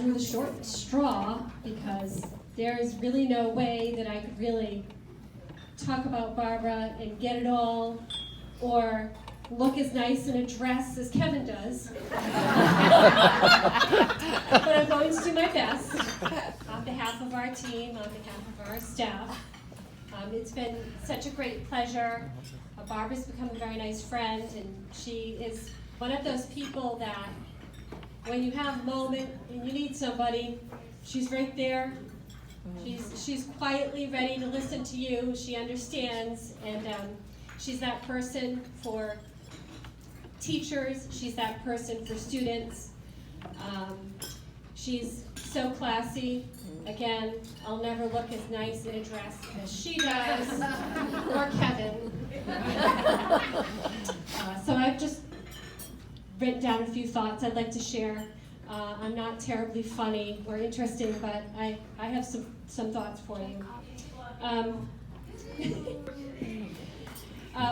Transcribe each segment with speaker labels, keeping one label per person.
Speaker 1: drew the short straw because there is really no way that I could really talk about Barbara and get it all, or look as nice in a dress as Kevin does. But I'm going to do my best on behalf of our team, on behalf of our staff. It's been such a great pleasure. Barbara's become a very nice friend, and she is one of those people that when you have a moment and you need somebody, she's right there. She's quietly ready to listen to you. She understands, and she's that person for teachers. She's that person for students. She's so classy. Again, I'll never look as nice in a dress as she does, or Kevin. So I've just written down a few thoughts I'd like to share. I'm not terribly funny or interesting, but I have some thoughts for you.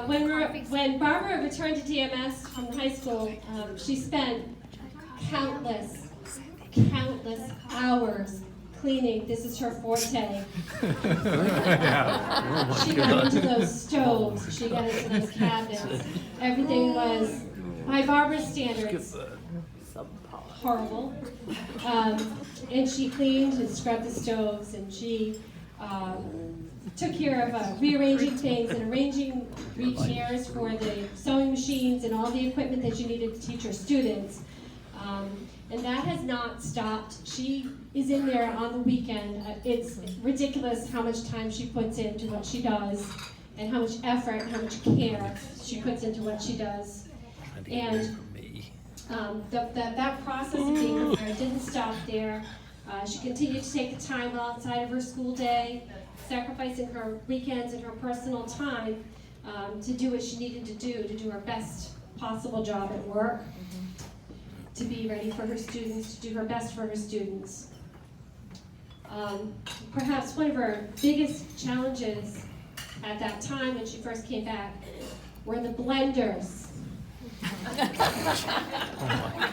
Speaker 1: When Barbara returned to DMS from high school, she spent countless hours cleaning. This is her forte. She got into those stoves. She got into those cabinets. Everything was, by Barbara's standards, horrible. And she cleaned and scrubbed the stoves, and she took care of rearranging things and arranging chairs for the sewing machines and all the equipment that you needed to teach her students. And that has not stopped. She is in there on the weekend. It's ridiculous how much time she puts into what she does, and how much effort, how much care she puts into what she does. And that process of being there didn't stop there. She continued to take the time outside of her school day, sacrificing her weekends and her personal time to do what she needed to do her best possible job at work, to be ready for her students, to do her best for her students. Perhaps one of her biggest challenges at that time when she first came back were the blenders.
Speaker 2: Oh my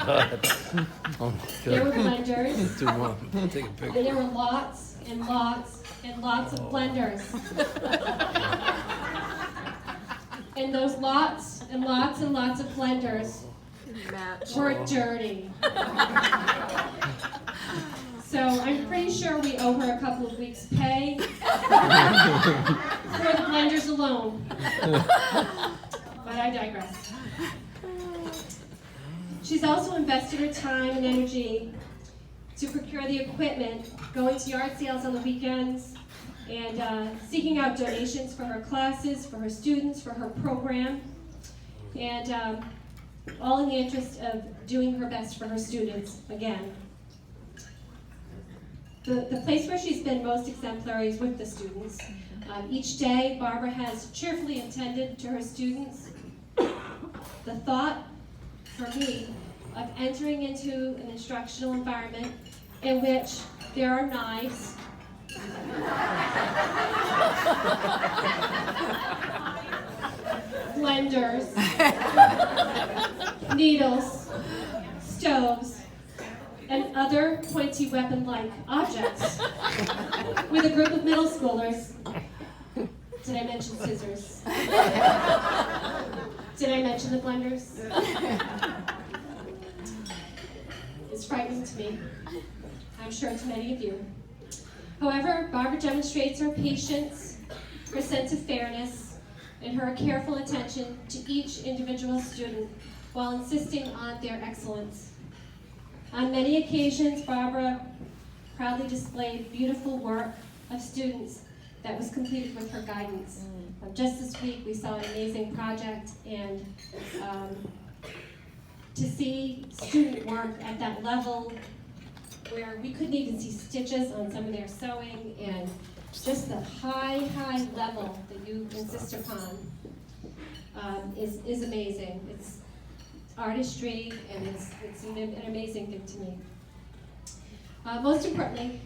Speaker 2: God. Oh my God.
Speaker 1: There were blenders.
Speaker 2: Too long. Take a picture.
Speaker 1: And there were lots and lots and lots of blenders. And those lots and lots and lots of blenders were dirty. So I'm pretty sure we owe her a couple of weeks' pay for the blenders alone. But I digress. She's also invested her time and energy to procure the equipment, going to yard sales on the weekends, and seeking out donations for her classes, for her students, for her program, and all in the interest of doing her best for her students, again. The place where she's been most exemplary is with the students. Each day, Barbara has cheerfully attended to her students. The thought, for me, of entering into an instructional environment in which there are knives, blenders, needles, stoves, and other pointy weapon-like objects with a group of middle schoolers. Did I mention scissors? Did I mention the blenders? It's frightening to me. I'm sure to many of you. However, Barbara demonstrates her patience, her sense of fairness, and her careful attention to each individual student while insisting on their excellence. On many occasions, Barbara proudly displayed beautiful work of students that was completed with her guidance. Just this week, we saw an amazing project, and to see student work at that level where we couldn't even see stitches on some of their sewing, and just the high level that you insist upon is amazing. It's artistry, and it's an amazing thing to me. Most importantly,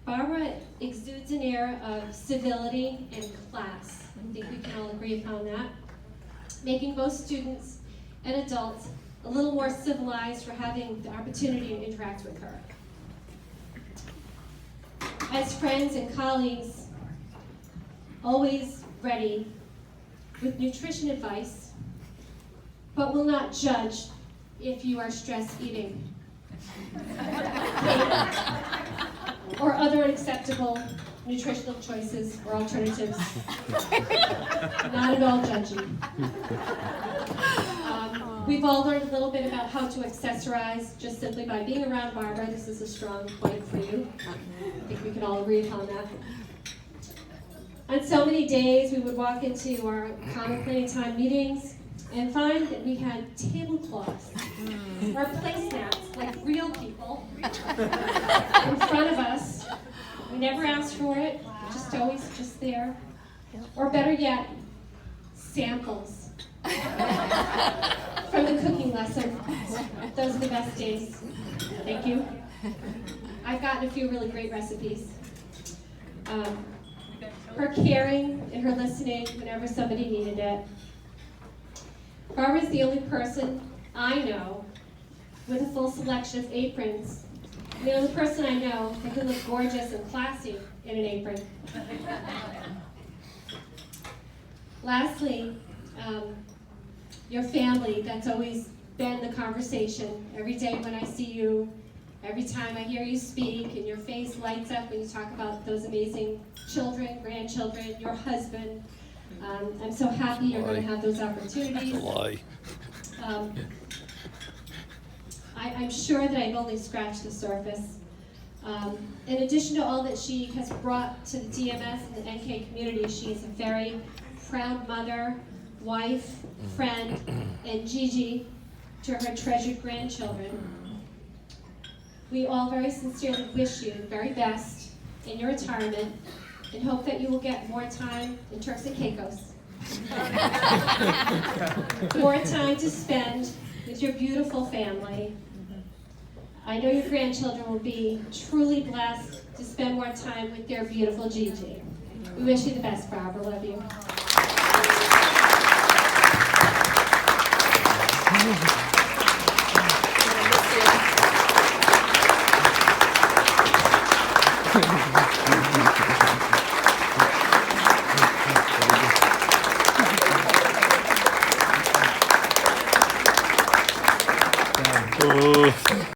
Speaker 1: Barbara exudes an air of civility and class. I think we can all agree upon that, making both students and adults a little more civilized, for having the opportunity to interact with her. As friends and colleagues, always ready with nutrition advice, but will not judge if you are stress eating or other unacceptable nutritional choices or alternatives. Not at all judgy. We've all learned a little bit about how to accessorize just simply by being around Barbara. This is a strong point for you. I think we can all agree upon that. On so many days, we would walk into our common planning time meetings and find that we had tablecloths or placemats, like real people, in front of us. We never asked for it, just always just there. Or better yet, samples from the cooking lesson. Those are the best days. Thank you. I've gotten a few really great recipes. Her caring and her listening whenever somebody needed it. Barbara's the only person I know with a full selection of aprons. The only person I know that can look gorgeous and classy in an apron. Lastly, your family, that's always been the conversation. Every day when I see you, every time I hear you speak, and your face lights up when you talk about those amazing children, grandchildren, your husband. I'm so happy you're going to have those opportunities.
Speaker 2: That's a lie.
Speaker 1: I'm sure that I've only scratched the surface. In addition to all that she has brought to the DMS and the NK community, she is a very proud mother, wife, friend, and Gigi to her treasured grandchildren. We all very sincerely wish you the very best in your retirement and hope that you will get more time in Turks and Caicos. More time to spend with your beautiful family. I know your grandchildren will be truly blessed to spend more time with their beautiful Gigi. We wish you the best, Barbara. Love you.
Speaker 2: Oh.